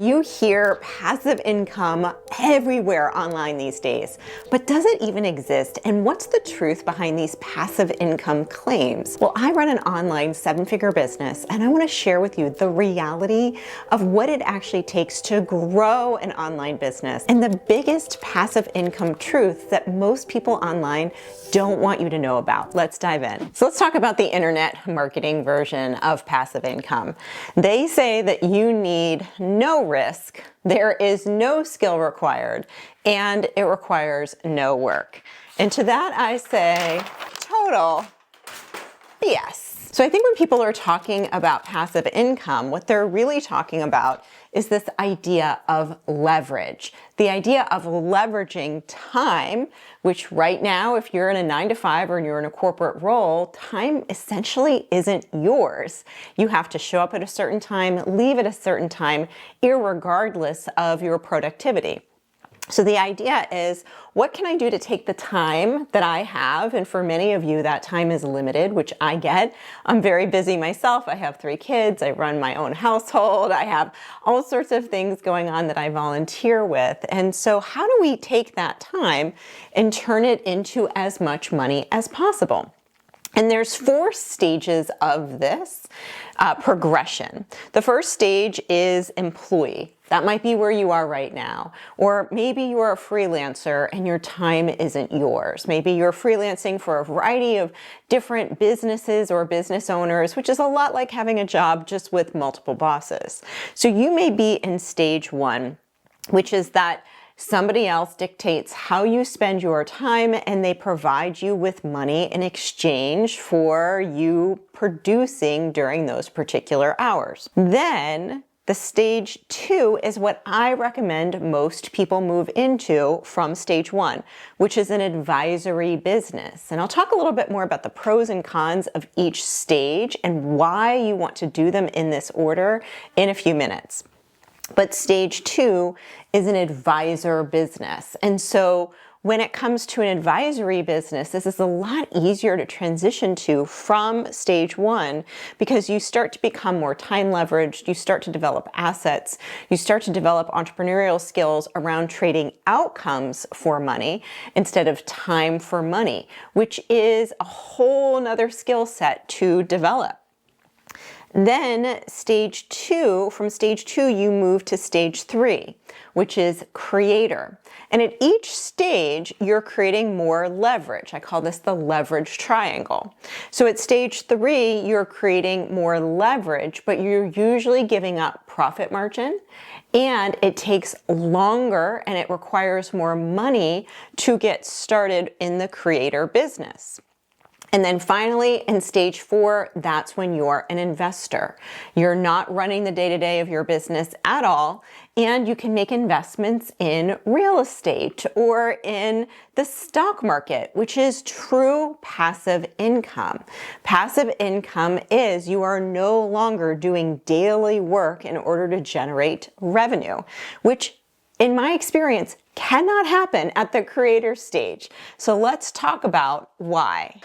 You hear passive income everywhere online these days, but does it even exist? And what's the truth behind these passive income claims? Well, I run an online 7-figure business, and I want to share with you the reality of what it actually takes to grow an online business and the biggest passive income truth that most people online don't want you to know about. Let's dive in. So let's talk about the internet marketing version of passive income. They say that you need no risk, there is no skill required, and it requires no work. And to that I say, total BS. So I think when people are talking about passive income, what they're really talking about is this idea of leverage. The idea of leveraging time, which right now, if you're in a 9-to-5 or you're in a corporate role, time essentially isn't yours. You have to show up at a certain time, leave at a certain time, irregardless of your productivity. So the idea is, what can I do to take the time that I have? And for many of you, that time is limited, which I get. I'm very busy myself. I have 3 kids. I run my own household. I have all sorts of things going on that I volunteer with. And so how do we take that time and turn it into as much money as possible? And there's 4 stages of this progression. The first stage is employee. That might be where you are right now. Or maybe you're a freelancer and your time isn't yours. Maybe you're freelancing for a variety of different businesses or business owners, which is a lot like having a job just with multiple bosses. So you may be in stage 1, which is that somebody else dictates how you spend your time and they provide you with money in exchange for you producing during those particular hours. Then the stage 2 is what I recommend most people move into from stage 1, which is an advisory business. And I'll talk a little bit more about the pros and cons of each stage and why you want to do them in this order in a few minutes. But stage 2 is an advisor business. And so when it comes to an advisory business, this is a lot easier to transition to from stage 1 because you start to become more time leveraged, you start to develop assets, you start to develop entrepreneurial skills around trading outcomes for money instead of time for money, which is a whole nother skill set to develop. Then stage 2, from stage 2, you move to stage 3, which is creator. And at each stage, you're creating more leverage. I call this the leverage triangle. So at stage 3, you're creating more leverage, but you're usually giving up profit margin, and it takes longer and it requires more money to get started in the creator business. And then finally, in stage 4, that's when you're an investor. You're not running the day-to-day of your business at all, and you can make investments in real estate or in the stock market, which is true passive income. Passive income is you are no longer doing daily work in order to generate revenue, which in my experience cannot happen at the creator stage. So let's talk about why.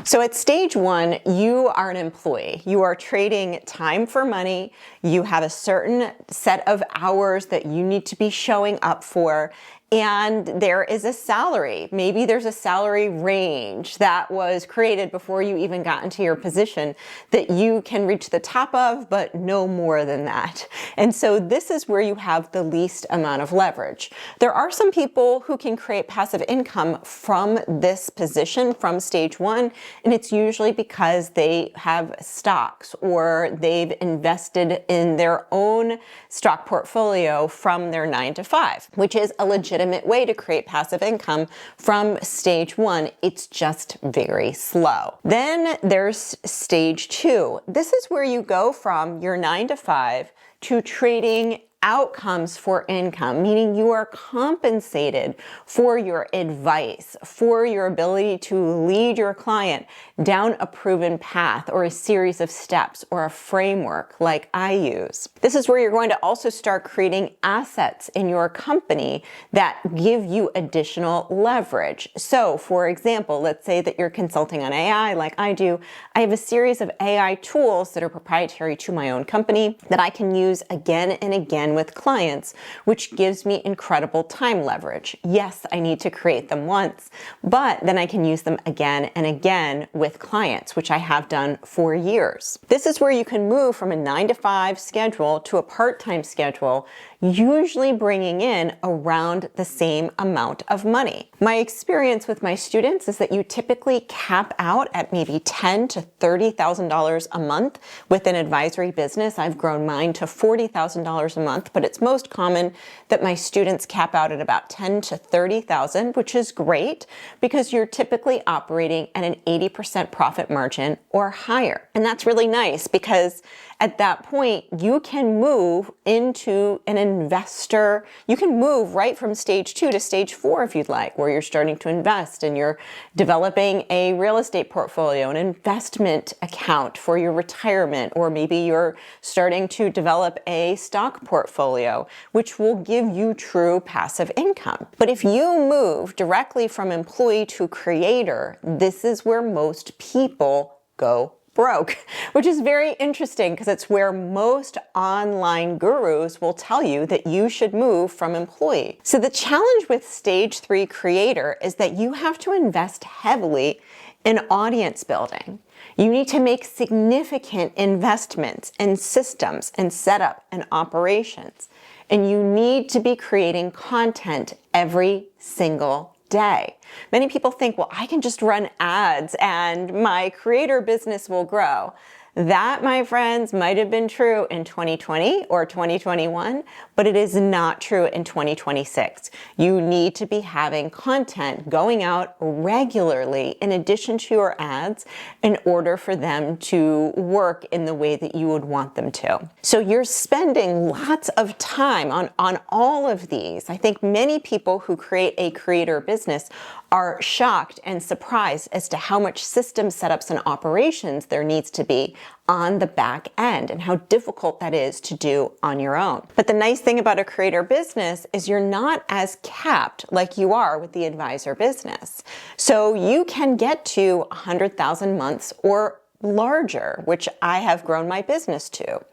So at stage 1, you are an employee. You are trading time for money. You have a certain set of hours that you need to be showing up for. And there is a salary. Maybe there's a salary range that was created before you even got into your position that you can reach the top of, but no more than that. And so this is where you have the least amount of leverage. There are some people who can create passive income from this position, from stage 1, and it's usually because they have stocks or they've invested in their own stock portfolio from their 9-to-5, which is a legitimate way to create passive income from stage 1. It's just very slow. Then there's stage 2. This is where you go from your 9-to-5 to trading outcomes for income, meaning you are compensated for your advice, for your ability to lead your client down a proven path or a series of steps or a framework like I use. This is where you're going to also start creating assets in your company that give you additional leverage. So for example, let's say that you're consulting on AI like I do. I have a series of AI tools that are proprietary to my own company that I can use again and again with clients, which gives me incredible time leverage. Yes, I need to create them once, but then I can use them again and again with clients, which I have done for years. This is where you can move from a 9-to-5 schedule to a part-time schedule, usually bringing in around the same amount of money. My experience with my students is that you typically cap out at maybe $10,000 to $30,000 a month with an advisory business. I've grown mine to $40,000 a month, but it's most common that my students cap out at about $10,000 to $30,000, which is great because you're typically operating at an 80% profit margin or higher. And that's really nice because at that point, you can move into an investor. You can move right from stage 2 to stage 4 if you'd like, where you're starting to invest and you're developing a real estate portfolio, an investment account for your retirement, or maybe you're starting to develop a stock portfolio, which will give you true passive income. But if you move directly from employee to creator, this is where most people go broke, which is very interesting because it's where most online gurus will tell you that you should move from employee. So the challenge with stage 3 creator is that you have to invest heavily in audience building. You need to make significant investments in systems and setup and operations. And you need to be creating content every single day. Many people think, well, I can just run ads and my creator business will grow. That, my friends, might have been true in 2020 or 2021, but it is not true in 2026. You need to be having content going out regularly in addition to your ads in order for them to work in the way that you would want them to. So you're spending lots of time on all of these. I think many people who create a creator business are shocked and surprised as to how much system setups and operations there needs to be on the back end and how difficult that is to do on your own. But the nice thing about a creator business is you're not as capped like you are with the advisor business. So you can get to 100,000 months or larger, which I have grown my business to.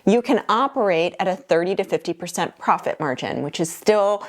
You can operate at a 30 to 50% profit margin, which is still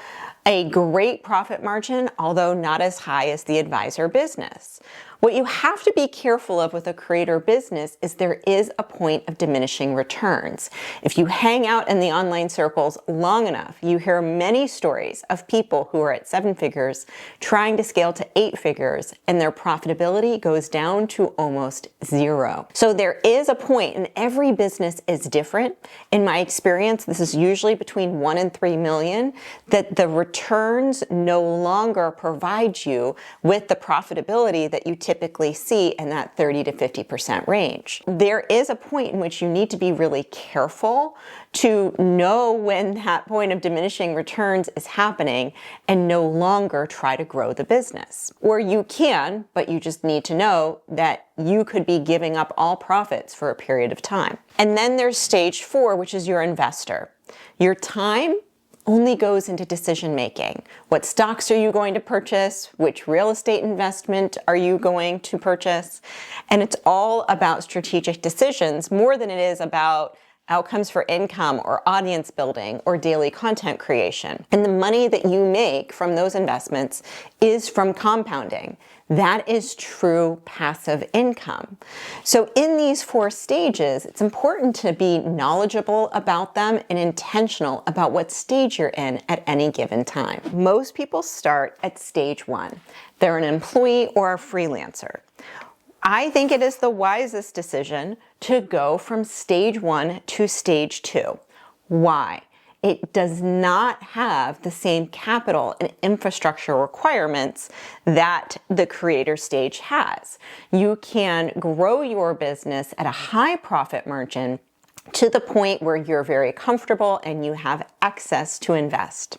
a great profit margin, although not as high as the advisor business. What you have to be careful of with a creator business is there is a point of diminishing returns. If you hang out in the online circles long enough, you hear many stories of people who are at 7 figures trying to scale to 8 figures, and their profitability goes down to almost 0. So there is a point, and every business is different. In my experience, this is usually between 1 and 3 million, that the returns no longer provide you with the profitability that you typically see in that 30 to 50% range. There is a point in which you need to be really careful to know when that point of diminishing returns is happening and no longer try to grow the business. Or you can, but you just need to know that you could be giving up all profits for a period of time. And then there's stage 4, which is your investor. Your time only goes into decision making. What stocks are you going to purchase? Which real estate investment are you going to purchase? And it's all about strategic decisions more than it is about outcomes for income or audience building or daily content creation. And the money that you make from those investments is from compounding. That is true passive income. So in these 4 stages, it's important to be knowledgeable about them and intentional about what stage you're in at any given time. Most people start at stage 1. They're an employee or a freelancer. I think it is the wisest decision to go from stage 1 to stage 2. Why? It does not have the same capital and infrastructure requirements that the creator stage has. You can grow your business at a high profit margin to the point where you're very comfortable and you have access to invest.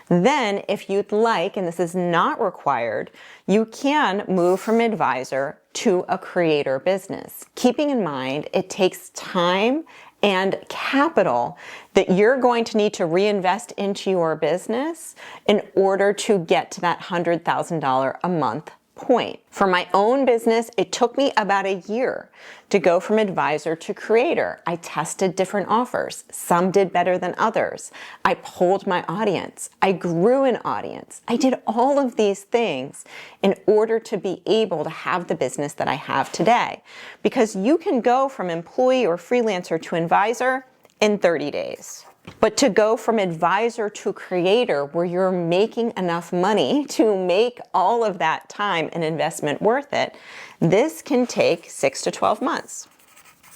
Then, if you'd like, and this is not required, you can move from advisor to a creator business. Keeping in mind, it takes time and capital that you're going to need to reinvest into your business in order to get to that $100,000 a month point. For my own business, it took me about a year to go from advisor to creator. I tested different offers. Some did better than others. I polled my audience. I grew an audience. I did all of these things in order to be able to have the business that I have today. Because you can go from employee or freelancer to advisor in 30 days. But to go from advisor to creator, where you're making enough money to make all of that time and investment worth it, this can take 6 to 12 months.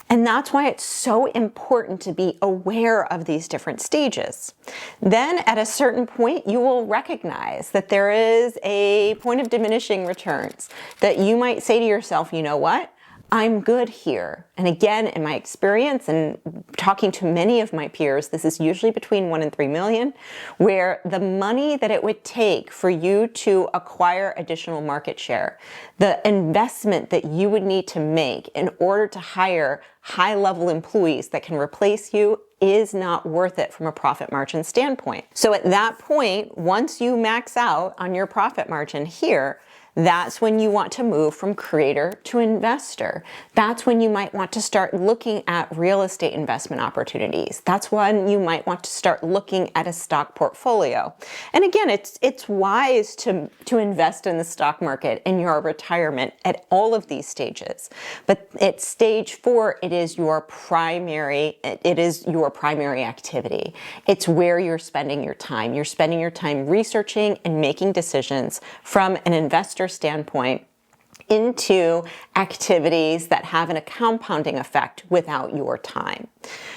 And that's why it's so important to be aware of these different stages. Then at a certain point, you will recognize that there is a point of diminishing returns, that you might say to yourself, you know what? I'm good here. And again, in my experience and talking to many of my peers, this is usually between 1 and 3 million, where the money that it would take for you to acquire additional market share, the investment that you would need to make in order to hire high-level employees that can replace you is not worth it from a profit margin standpoint. So at that point, once you max out on your profit margin here, that's when you want to move from creator to investor. That's when you might want to start looking at real estate investment opportunities. That's when you might want to start looking at a stock portfolio. And again, it's wise to invest in the stock market in your retirement at all of these stages. But at stage 4, it is your primary activity. It's where you're spending your time. You're spending your time researching and making decisions from an investor standpoint into activities that have a compounding effect without your time.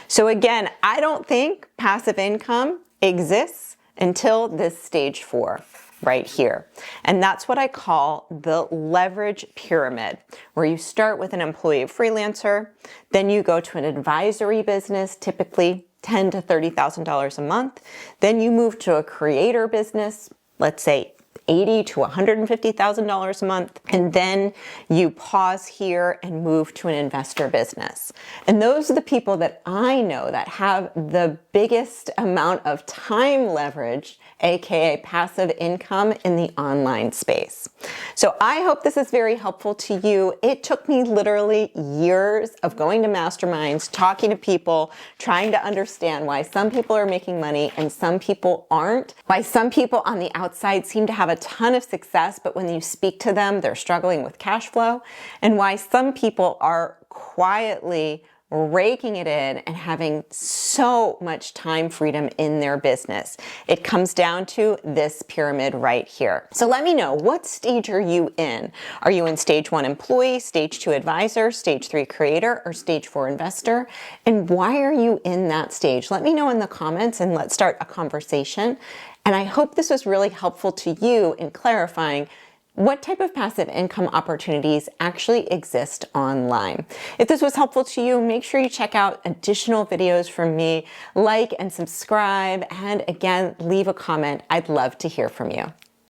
So again, I don't think passive income exists until this stage 4 right here. And that's what I call the leverage pyramid, where you start with an employee freelancer, then you go to an advisory business, typically $10,000 to $30,000 a month. Then you move to a creator business, let's say $80,000 to $150,000 a month, and then you pause here and move to an investor business. And those are the people that I know that have the biggest amount of time leverage, aka passive income, in the online space. So I hope this is very helpful to you. It took me literally years of going to masterminds, talking to people, trying to understand why some people are making money and some people aren't, why some people on the outside seem to have a ton of success, but when you speak to them, they're struggling with cash flow, and why some people are quietly raking it in and having so much time freedom in their business. It comes down to this pyramid right here. So let me know, what stage are you in? Are you in stage 1 employee, stage 2 advisor, stage 3 creator, or stage 4 investor? And why are you in that stage? Let me know in the comments and let's start a conversation. And I hope this was really helpful to you in clarifying what type of passive income opportunities actually exist online. If this was helpful to you, make sure you check out additional videos from me, like and subscribe, and again, leave a comment. I'd love to hear from you.